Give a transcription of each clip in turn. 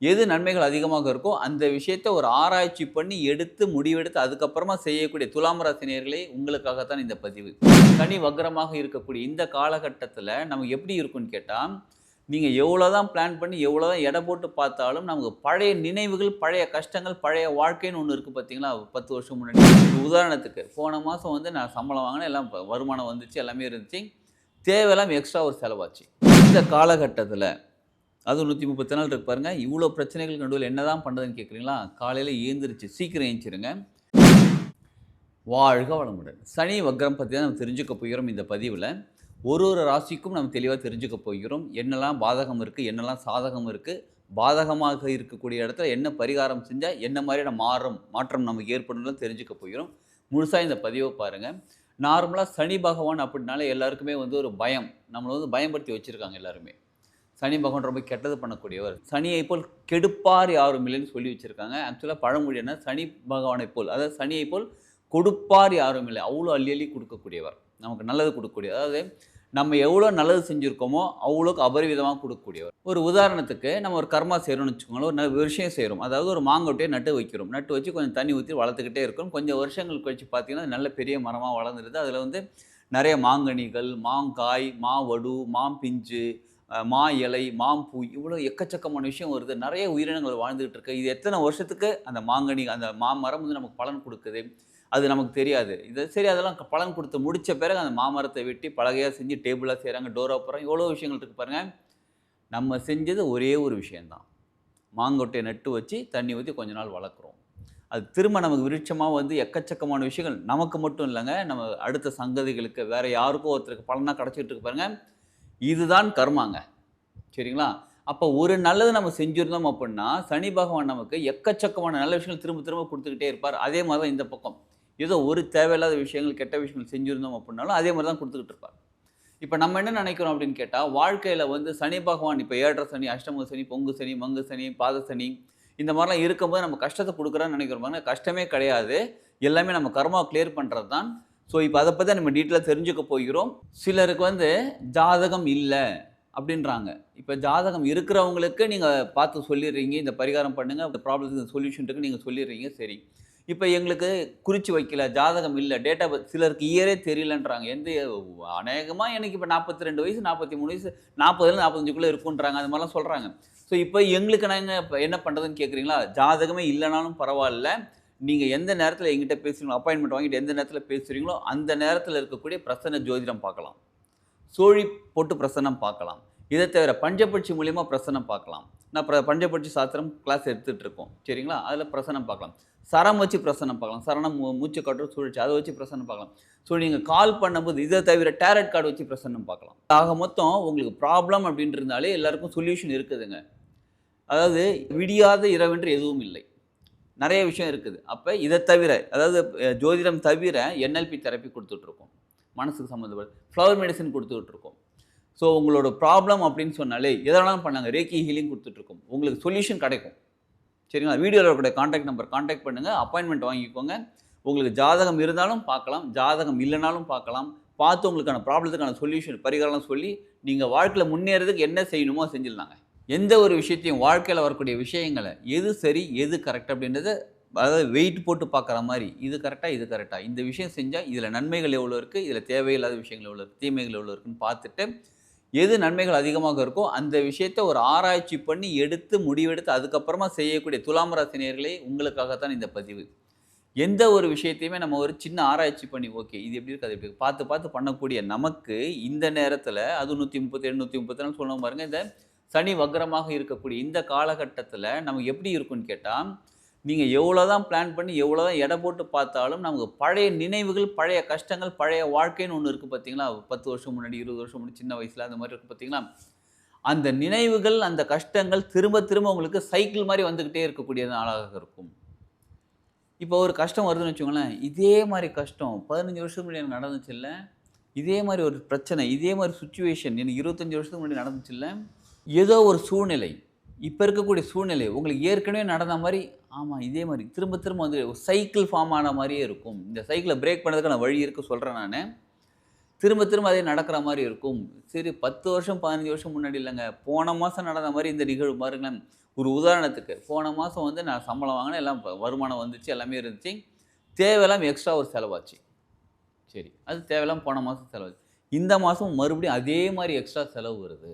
எது நன்மைகள் அதிகமாக இருக்கோ, அந்த விஷயத்த ஒரு ஆராய்ச்சி பண்ணி எடுத்து, முடிவெடுத்து அதுக்கப்புறமா செய்யக்கூடிய துலாம் ராசி நேயர்களே உங்களுக்காக தான் இந்த பதிவு. சனி வக்ரமாக இருக்கக்கூடிய இந்த காலகட்டத்தில நமக்கு எப்படி இருக்கும்னு கேட்டா, நீங்க எவ்வளோதான் பிளான் பண்ணி, எவ்வளோதான் எடை போட்டு பார்த்தாலும், நமக்கு பழைய நினைவுகள், பழைய கஷ்டங்கள், பழைய வாழ்க்கைன்னு ஒண்ணு இருக்கு பார்த்தீங்களா? 10 வருஷம் முன்னாடி. உதாரணத்துக்கு, போன மாசம் வந்து நான் சம்பளம் வாங்கினேன். எல்லாம் வருமானம் வந்துச்சு. எல்லாமே இருந்துச்சு. தேவையில்லாம எக்ஸ்ட்ரா ஒரு செலவாச்சு. இந்த காலகட்டத்தில அதுவும் 130 நாள் இருக்கு பாருங்க. இவ்ளோ பிரச்சனைகளுக்கு நடுவுல என்னதான் பண்றதுன்னு கேட்கிறீங்களா? காலையில எழுந்திரிச்சு சீக்கிரம் எந்திரிச்சுருங்க. வாழ்க வளமுடன். சனி வக்ரம் பத்தி தான் நம்ம தெரிஞ்சுக்க போகிறோம் இந்த பதிவுல. ஒரு ராசிக்கும் நம்ம தெளிவா தெரிஞ்சுக்க போகிறோம். என்னலாம் பாதகம் இருக்கு, என்னலாம் சாதகம் இருக்கு, பாதகமாக இருக்கக்கூடிய இடத்துல என்ன பரிகாரம் செஞ்சா என்ன மாதிரியான மாற்றம் நமக்கு ஏற்படும்னு தெரிஞ்சுக்க போகிறோம். முழுசா இந்த பதிவ பாருங்க. நார்மலா சனி பகவான் அப்படின்னாலே எல்லாருக்குமே வந்து ஒரு பயம். நம்மள வந்து பயம்படுத்தி வச்சிருக்காங்க எல்லாருமே. சனி பகவான் ரொம்ப கெட்டது பண்ணக்கூடியவர். சனியைப் போல் கெடுப்பார் யாரும் இல்லைன்னு சொல்லி வச்சிருக்காங்க. ஆக்சுவலா பழமொழி என்ன, சனி பகவானைப் போல், அதாவது சனியைப் போல் கொடுப்பார் யாரும் இல்லை. அவ்வளோ அள்ளி அள்ளி குடுக்கக்கூடியவர். நமக்கு நல்லது குடுக்கக்கூடியவர். அதாவது நம்ம எவ்வளோ நல்லது செஞ்சிருக்கோமோ, அவ்வளோக்கு அபரிவிதமா குடுக்கக்கூடியவர். ஒரு உதாரணத்துக்கு நம்ம ஒரு கர்மா செய்றோம்னு வச்சுக்கோங்களேன். ஒரு விஷயம் செய்றோம். அதாவது ஒரு மாங்கொட்டைய நட்டு வைக்கிறோம். நட்டு வச்சு கொஞ்சம் தண்ணி ஊத்தி வளர்த்துக்கிட்டே இருக்கோம். கொஞ்சம் வருஷங்கள் கழிச்சு பார்த்தீங்கன்னா, நல்ல பெரிய மரமா வளர்ந்துருது. அதில வந்து நெறைய மாங்கனிகள், மாங்காய், மாவடு, மாம்பிஞ்சு, மா இலை, மாம்பூ இவ்வளோ எக்கச்சக்கமான விஷயம் வருது. நெறைய உயிரினங்கள் வாழ்ந்துகிட்டு இருக்கு. இது எத்தன வருஷத்துக்கு அந்த மாங்கனி, அந்த மாமரம் வந்து நமக்கு பலன் குடுக்குது. அது நமக்கு தெரியாது. இது சரி அதெல்லாம் பலன் குடுத்து முடிச்ச பிறகு அந்த மாமரத்த வெட்டி பலகையா செஞ்சு டேபிளா செய்றாங்க, டோரா போடுறாங்க. எவ்வளோ விஷயங்கள் இருக்கு பாருங்க. நம்ம செஞ்சது ஒரே ஒரு விஷயம் தான். மாங்கொட்டைய நட்டு வச்சு, தண்ணி ஊத்தி கொஞ்ச நாள் வளர்க்குறோம். அது திரும்ப நமக்கு விருட்சமா வந்து எக்கச்சக்கமான விஷயங்கள் நமக்கு மட்டும் இல்லங்க. நம்ம அடுத்த சங்கதிகளுக்கு வேற யாருக்கோ ஒருத்தருக்கு பலனா கிடைச்சிட்டு இருக்கு பாருங்க. இதுதான் கர்மாங்க. சரிங்களா? அப்ப ஒரு நல்லது நம்ம செஞ்சிருந்தோம் அப்புட்ன்னா, சனி பகவான் நமக்கு எக்கச்சக்கமான நல்ல விஷயங்கள் திரும்ப திரும்ப குடுத்துக்கிட்டே இருப்பார். அதே மாரி தான் இந்த பக்கம். ஏதோ ஒரு தேவையில்லாத விஷயங்கள், கெட்ட விஷயங்கள் செஞ்சிருந்தோம் அப்புட்னாலும், அதே மாரி தான் குடுத்துக்கிட்டு இருப்பார். இப்ப நம்ம என்ன நெனைக்கிறோம் அப்படின்னு கேட்டா, வாழ்க்கையில வந்து சனி பகவான் இப்ப 7 சனி, அஷ்டம சனி, பொங்கு சனி, மங்கு சனி, பாத சனி இந்த மாரிலாம் இருக்கும்போது நம்ம கஷ்டத்த குடுக்குறான்னு நெனைக்கிறோம் பாருங்க. கஷ்டமே கிடையாது. எல்லாமே நம்ம கர்மாவ கிளியர் பண்றது தான். ஸோ, இப்ப அத பத்தி தான் நம்ம டீட்டெயிலா தெரிஞ்சுக்க போகிறோம். சிலருக்கு வந்து ஜாதகம் இல்ல அப்படின்றாங்க. இப்ப ஜாதகம் இருக்கிறவங்களுக்கு நீங்க பார்த்து சொல்லிடுறீங்க. இந்த பரிகாரம் பண்ணுங்க. இந்த ப்ராப்ளத்துக்கு சொல்யூஷன் இருக்குன்னு நீங்க சொல்லிடுறீங்க. சரி. இப்ப எங்களுக்கு குறிச்சு வைக்கல, ஜாதகம் இல்ல, டேட் ஆஃப் பர்த் சிலருக்கு இயரே தெரியலன்றாங்க. அநேகமா எனக்கு இப்ப 42 வயசு, 43 வயசு, 40லேருந்து 45க்குள்ள இருக்குன்றாங்க. அது மாரிலாம் சொல்றாங்க. ஸோ, இப்ப எங்களுக்கு நாங்க இப்ப என்ன பண்றதுன்னு கேட்கிறீங்களா? ஜாதகமே இல்லனாலும் பரவால்ல. நீங்க எந்த நேரத்தில என்கிட்ட பேசுறீங்களோ, அப்பாயின்ட்மென்ட் வாங்கிட்டு எந்த நேரத்தில பேசுறீங்களோ, அந்த நேரத்தில இருக்கக்கூடிய பிரசன்ன ஜோதிடம் பார்க்கலாம். சோழி போட்டு பிரசன்னம் பார்க்கலாம். இத தவிர பஞ்சபட்சி மூலியமா பிரசன்னம் பார்க்கலாம். நான் பஞ்சபட்சி சாஸ்திரம் கிளாஸ் எடுத்துட்டு இருக்கோம். சரிங்களா? அதில பிரசன்னம் பார்க்கலாம். சரம் வச்சு பிரசன்னம் பார்க்கலாம். சரணம் மூச்சு காற்று சுழற்சி அத வச்சு பிரசன்னம் பார்க்கலாம். ஸோ நீங்க கால் பண்ணும்போது இத தவிர டாரட் கார்ட் வச்சு பிரசன்னம் பார்க்கலாம். ஆக மொத்தம் உங்களுக்கு ப்ராப்ளம் அப்படின்னு இருந்தாலே எல்லாருக்கும் சொல்யூஷன் இருக்குதுங்க. அதாவது விடியாத இரவென்று எதுவும் இல்லை. நெறைய விஷயம் இருக்குது. அப்ப இத தவிர அதாவது ஜோதிடம் தவிர NLP தெரப்பி குடுத்துட்டு இருக்கோம். மனசுக்கு சம்மந்தப்பட்ட ஃப்ளவர் மெடிசின் குடுத்துட்டு இருக்கோம். ஸோ உங்களோட ப்ராப்ளம் அப்படின்னு சொன்னாலே எத வேணாலும் பண்ணாங்க. ரேக்கி ஹீலிங் குடுத்துட்டு இருக்கோம். உங்களுக்கு சொல்யூஷன் கிடைக்கும். சரிங்களா? வீடியோல இருக்கக்கூடிய கான்டாக்ட் நம்பர் கான்டாக்ட் பண்ணுங்க. அப்பாயின்ட்மென்ட் வாங்கிக்கோங்க. உங்களுக்கு ஜாதகம் இருந்தாலும் பார்க்கலாம். ஜாதகம் இல்லனாலும் பார்க்கலாம். பார்த்து உங்களுக்கான ப்ராப்ளத்துக்கான சொல்யூஷன் பரிகாரம்லாம் சொல்லி, நீங்க வாழ்க்கையில முன்னேறதுக்கு என்ன செய்யணுமோ செஞ்சிடலாங்க. எந்த ஒரு விஷயத்தையும் வாழ்க்கையில வரக்கூடிய விஷயங்கள எது சரி, எது கரெக்ட் அப்படின்றத அதாவது வெயிட் போட்டு பார்க்குற மாரி, இது கரெக்ட்டா, இது கரெக்ட்டா? இந்த விஷயம் செஞ்சா இதில நன்மைகள் எவ்வளோ இருக்கு? இதில தேவையில்லாத விஷயங்கள் எவ்வளோ இருக்கு? தீமைகள் எவ்வளோ இருக்குன்னு பார்த்துட்டு, எது நன்மைகள் அதிகமாக இருக்கோ, அந்த விஷயத்த ஒரு ஆராய்ச்சி பண்ணி எடுத்து முடிவெடுத்து அதுக்கப்புறமா செய்யக்கூடிய துலாம் ராசி நேயர்களே உங்களுக்காக தான் இந்த பதிவு. எந்த ஒரு விஷயத்தையுமே நம்ம ஒரு சின்ன ஆராய்ச்சி பண்ணி, ஓகே இது எப்படி இருக்கு, அது எப்படி இருக்கு, பார்த்து பார்த்து பண்ணக்கூடிய நமக்கு இந்த நேரத்தில அதுவும் 137, 134 சொன்னோம் பாருங்க. இந்த சனி வக்ரமாக இருக்கக்கூடிய இந்த காலகட்டத்தில நமக்கு எப்படி இருக்கும்னு கேட்டா, நீங்க எவ்வளோதான் பிளான் பண்ணி, எவ்வளோதான் எடை போட்டு பார்த்தாலும், நமக்கு பழைய நினைவுகள், பழைய கஷ்டங்கள், பழைய வாழ்க்கைன்னு ஒண்ணு இருக்கு பார்த்தீங்களா? 10 வருஷம் முன்னாடி, 20 வருஷம் முன்னாடி சின்ன வயசுல அந்த மாரி இருக்கு பார்த்தீங்களா? அந்த நினைவுகள், அந்த கஷ்டங்கள் திரும்ப திரும்ப உங்களுக்கு சைக்கிள் மாரி வந்துகிட்டே இருக்கக்கூடிய நாளாக இருக்கும். இப்போ ஒரு கஷ்டம் வருதுன்னு வச்சுக்கோங்களேன், இதே மாரி கஷ்டம் 15 வருஷத்துக்கு முன்னாடி எனக்கு நடந்துச்சுல்ல, இதே மாரி ஒரு பிரச்சனை, இதே மாரி சிச்சுவேஷன் எனக்கு 25 வருஷத்துக்கு முன்னாடி நடந்துச்சுல்ல, ஏதோ ஒரு சூழ்நிலை, இப்ப இருக்கக்கூடிய சூழ்நிலை உங்களுக்கு ஏற்கனவே நடந்த மாரி, ஆமா இதே மாரி திரும்ப திரும்ப வந்து ஒரு சைக்கிள் ஃபார்ம் ஆன மாரியே இருக்கும். இந்த சைக்கிள பிரேக் பண்ணதுக்கான வழி இருக்கு சொல்றேன் நானு. திரும்ப திரும்ப அதே நடக்கிற மாரி இருக்கும். சரி 10 வருஷம், 15 வருஷம் முன்னாடி இல்லங்க. போன மாசம் நடந்த மாரி இந்த நிகழ்வு பாருங்களேன். ஒரு உதாரணத்துக்கு போன மாதம் வந்து நான் சம்பளம் வாங்கினேன், எல்லாம் வருமானம் வந்துச்சு, எல்லாமே இருந்துச்சு. தேவையில்லாம எக்ஸ்ட்ரா ஒரு செலவாச்சு. சரி, அது தேவையில்லாம போன மாதம் செலவாச்சு. இந்த மாதம் மறுபடியும் அதே மாரி எக்ஸ்ட்ரா செலவு வருது.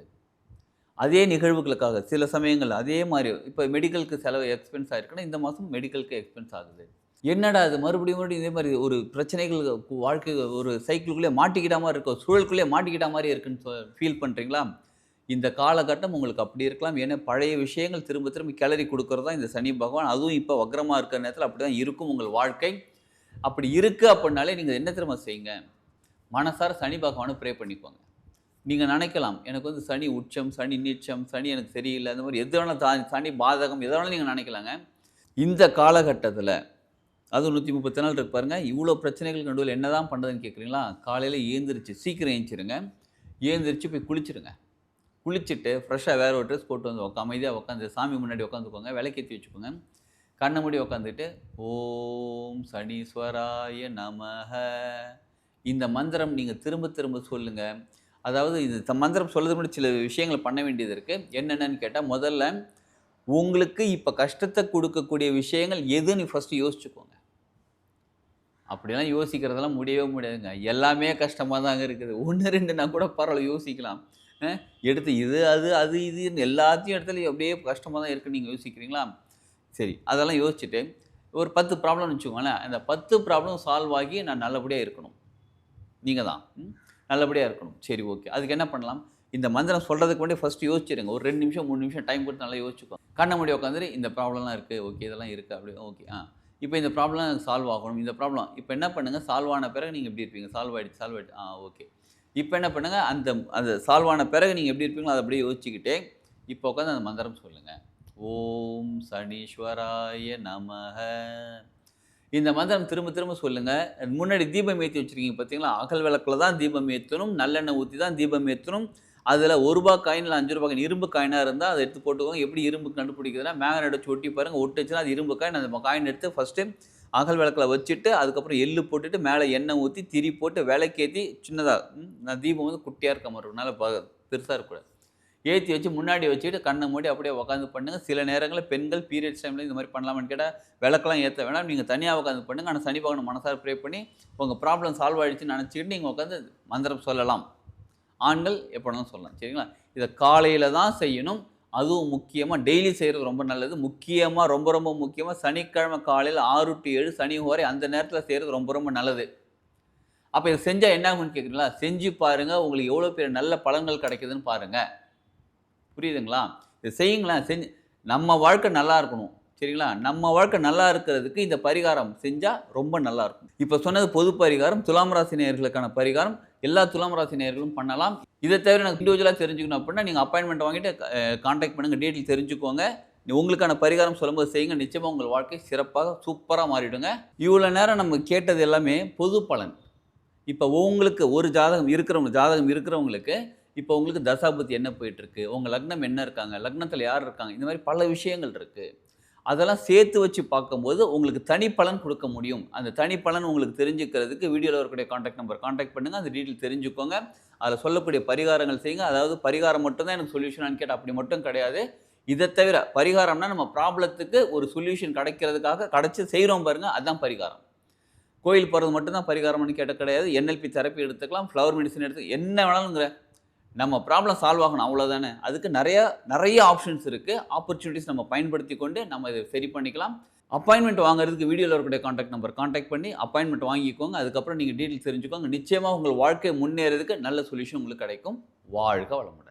அதே நிகழ்வுகளுக்காக சில சமயங்கள்ல அதே மாரி இப்போ மெடிக்கலுக்கு செலவு எக்ஸ்பென்ஸ் ஆயிருக்குன்னா, இந்த மாதம் மெடிக்கலுக்கு எக்ஸ்பென்ஸ் ஆகுது. என்னடா இது மறுபடியும் மறுபடியும் இதே மாரி ஒரு பிரச்சனைகள் வாழ்க்கை ஒரு சைக்கிள்குள்ளே மாட்டிக்கிட்ட மாரி இருக்கு. சூழலுக்குள்ளே மாட்டிக்கிட்ட மாரி இருக்குன்னு ஃபீல் பண்றீங்களா? இந்த காலகட்டம் உங்களுக்கு அப்படி இருக்கலாம். ஏன்னா பழைய விஷயங்கள் திரும்ப திரும்ப கிளறி குடுக்குறது தான் இந்த சனி பகவான். அதுவும் இப்போ வக்ரமா இருக்கிற நேரத்தில அப்படிதான் இருக்கும் உங்கள் வாழ்க்கை. அப்படி இருக்கு அப்படின்னாலே நீங்க என்ன தெரியுமா செய்யுங்க? மனசார சனி பகவான ப்ரே பண்ணிக்கோங்க. நீங்க நினைக்கலாம், எனக்கு வந்து சனி உச்சம், சனி நீச்சம், சனி எனக்கு சரியில்ல. அந்த மாரி எது வேணாலும் சனி பாதகம் எத வேணாலும் நீங்க நினைக்கலாங்க. இந்த காலகட்டத்தில அதுவும் 130 நாள் இருக்கு பாருங்க. இவ்ளோ பிரச்சனைகளுக்கு நடுவுல என்னதான் பண்றதுன்னு கேட்கிறீங்களா? காலையில எழுந்திரிச்சு சீக்கிரம் எந்திரிச்சுருங்க. எழுந்திரிச்சு போய் குளிச்சுருங்க. குளிச்சுட்டு ஃப்ரெஷ்ஷா வேற ஒரு ட்ரெஸ் போட்டு வந்து அமைதியா உட்காந்து சாமி முன்னாடி உட்காந்துக்கோங்க. விளக்கேத்தி வச்சுக்கோங்க. கண்ண மூடி உட்காந்துட்டு, ஓம் சனீஸ்வராய நமஹ. இந்த மந்திரம் நீங்க திரும்ப திரும்ப சொல்லுங்க. அதாவது இந்த மந்திரம் சொல்றதுக்கு முன்னாடி சில விஷயங்கள பண்ண வேண்டியது இருக்கு. என்னென்னன்னு கேட்டா, முதல்ல உங்களுக்கு இப்ப கஷ்டத்த குடுக்கக்கூடிய விஷயங்கள் எதுன்னு ஃபர்ஸ்ட் யோசிச்சுக்கோங்க. அப்படிலாம் யோசிக்கிறதெல்லாம் முடியவே முடியாதுங்க. எல்லாமே கஷ்டமா தாங்க இருக்குது. 1, 2ன்னா கூட பரவால்ல யோசிக்கலாம். அ எடுத்து இது, அது இதுன்னு எல்லாத்தையும் எடுத்தாலும் அப்படியே கஷ்டமா தான் இருக்குன்னு நீங்க யோசிக்கிறீங்களா? சரி, அதெல்லாம் யோசிச்சுட்டு, ஒரு 10 ப்ராப்ளம்னு வச்சுக்கோங்களேன். அந்த 10 ப்ராப்ளம் சால்வ் ஆகி நான் நல்லபடியா இருக்கணும். நீங்க தான். நல்லபடியா இருக்கணும். சரி, ஓகே. அதுக்கு என்ன பண்ணலாம்? இந்த மந்திரம் சொல்றதுக்கு முன்னாடி ஃபர்ஸ்ட் யோசிச்சுருங்க. ஒரு 2 நிமிஷம், 3 நிமிஷம் டைம் கொடுத்து நல்லா யோசிச்சுக்கோங்க. கண்ண மூடி உட்காந்துட்டு இந்த ப்ராப்ளம்லாம் இருக்கு. ஓகே, இதெல்லாம் இருக்கு. அப்படி ஓகே. இப்ப இந்த ப்ராப்ளம் சால்வ் ஆகணும். இந்த ப்ராப்ளம் இப்ப என்ன பண்ணுங்க, சால்வ் ஆன பிறகு நீங்க எப்படி இருப்பீங்க? சால்வ் ஆயிடுச்சு, சால்வ் ஆயிடுச்சு. ஓகே. இப்ப என்ன பண்ணுங்க, அந்த அந்த சால்வ் ஆன பிறகு நீங்க எப்படி இருப்பீங்களோ, அத அப்படியே யோசிச்சுக்கிட்டே, இப்ப உட்காந்து அந்த மந்திரம் சொல்லுங்க. ஓம் சனீஸ்வராய நமஹ. இந்த மந்திரம் திரும்ப திரும்ப சொல்லுங்க. முன்னாடி தீபம் ஏத்தி வச்சிருக்கீங்க பார்த்தீங்களா? அகல் விளக்குல தான் தீபம் ஏத்தணும். நல்லெண்ணெய் ஊத்தி தான் தீபம் ஏத்தணும். அதில ரூ. 1 காயின் இல்ல ரூ. 5 காயின் இரும்பு காயினா இருந்தா அத எடுத்து போட்டுக்கோங்க. எப்படி இரும்பு கண்டுபிடிக்கிறதுன்னா, மேக்னெட் வச்சு ஒட்டி பாருங்க. ஒட்டுச்சுன்னா அது இரும்பு காயின். அந்த காயின் எடுத்து ஃபர்ஸ்ட்டு அகல் விளக்குல வச்சுட்டு, அதுக்கப்புறம் எள்ளு போட்டுட்டு, மேல எண்ணெய் ஊத்தி, திரி போட்டு, விளக்கேத்தி சின்னதா நான் தீபம் வந்து குட்டியா இருக்க மாரி இருக்கும். நல்ல பெருசா இருக்கக்கூடாது. ஏத்தி வச்சு முன்னாடி வச்சுட்டு கண்ண மூடி அப்படியே உட்காந்து பண்ணுங்க. சில நேரங்கள்ல பெண்கள் பீரியட்ஸ் டைம்ல இந்த மாரி பண்ணலாமான்னு கேட்டா, விளக்கெல்லாம் ஏத்த வேணாம். நீங்க தனியா உட்காந்து பண்ணுங்க. ஆனா சனி பகவான மனசார ப்ரே பண்ணி, உங்க ப்ராப்ளம் சால்வ் ஆயிடுச்சுன்னு நெனச்சுக்கிட்டு நீங்க உட்காந்து மந்திரம் சொல்லலாம். ஆண்கள் எப்ப வேணாலும் சொல்லலாம். சரிங்களா? இத காலையில தான் செய்யணும். அதுவும் முக்கியமா டெய்லி செய்றது ரொம்ப நல்லது. முக்கியமா ரொம்ப ரொம்ப முக்கியமா சனிக்கிழமை காலையில 6 டூ 7 சனி வரை அந்த நேரத்தில செய்றது ரொம்ப ரொம்ப நல்லது. அப்ப இத செஞ்சா என்ன ஆகும்ன்னு கேட்கிறீங்களா? செஞ்சு பாருங்க. உங்களுக்கு எவ்வளோ பெரிய நல்ல பலன்கள் கிடைக்குதுன்னு பாருங்க. புரியுதுங்களா? இத செய்யுங்களேன். நம்ம வாழ்க்கை நல்லா இருக்கணும். சரிங்களா? நம்ம வாழ்க்கை நல்லா இருக்கிறதுக்கு இந்த பரிகாரம் செஞ்சா ரொம்ப நல்லா இருக்கும். இப்ப சொன்னது பொது பரிகாரம். துலாம் ராசி நேயர்களுக்கான பரிகாரம். எல்லா துலாம் ராசி நேயர்களும் பண்ணலாம். இத தவிர எனக்கு இண்டிவிஜுவலா தெரிஞ்சுக்கணும் அப்படின்னா, நீங்க அப்பாயின்ட்மென்ட் வாங்கிட்டு கான்டாக்ட் பண்ணுங்க. டீட்டெயில் தெரிஞ்சுக்கோங்க. உங்களுக்கான பரிகாரம் சொல்லும்போது செய்யுங்க. நிச்சயமா உங்கள் வாழ்க்கை சிறப்பாக, சூப்பரா மாறிடுங்க. இவ்வளோ நேரம் நம்ம கேட்டது எல்லாமே பொது பலன். இப்ப உங்களுக்கு ஒரு ஜாதகம் இருக்கிறவங்களுக்கு, இப்ப உங்களுக்கு தசாபுத்தி என்ன போயிட்டுருக்கு? உங்க லக்னம் என்ன இருக்காங்க? லக்னத்தில யார் இருக்காங்க? இந்த மாரி பல விஷயங்கள் இருக்கு. அதெல்லாம் சேர்த்து வச்சு பார்க்கும்போது, உங்களுக்கு தனி பலன் குடுக்க முடியும். அந்த தனி பலன் உங்களுக்கு தெரிஞ்சுக்கிறதுக்கு வீடியோல வரக்கூடிய கான்டாக்ட் நம்பர் கான்டாக்ட் பண்ணுங்க. அந்த டீட்டெயில் தெரிஞ்சுக்கோங்க. அதில சொல்லக்கூடிய பரிகாரங்கள் செய்யுங்க. அதாவது பரிகாரம் மட்டும் தான் எனக்கு சொல்யூஷனான்னு கேட்டா அப்படி மட்டும் கிடையாது. இத தவிர பரிகாரம்னா நம்ம ப்ராப்ளத்துக்கு ஒரு சொல்யூஷன் கிடைக்கிறதுக்காக கிடைச்சு செய்றோம் பாருங்க, அதான் பரிகாரம். கோயில் போறது மட்டும் தான் பரிகாரம்னு கேட்டா கிடையாது. NLP தெரப்பி எடுத்துக்கலாம். ஃப்ளவர் மெடிசின் என்ன வேணாலும்ங்கிற. நம்ம ப்ராப்ளம் சால்வ் ஆகணும் அவ்வளோதானே. அதுக்கு நெறைய ஆப்ஷன்ஸ் இருக்கு. ஆப்பர்ச்சுனிட்டீஸ் நம்ம பயன்படுத்திக் கொண்டு நம்ம இத சரி பண்ணிக்கலாம். அப்பாயின்ட்மென்ட் வாங்குறதுக்கு வீடியோல இருக்கக்கூடிய கான்டாக்ட் நம்பர் கான்டாக்ட் பண்ணி அப்பாயின்ட்மென்ட் வாங்கிக்கோங்க. அதுக்கப்புறம் நீங்க டீட்டெயில்ஸ் தெரிஞ்சுக்கோங்க. நிச்சயமா உங்கள் வாழ்க்கை முன்னேறதுக்கு நல்ல சொல்யூஷன் உங்களுக்கு கிடைக்கும். வாழ்க வளமுடன்.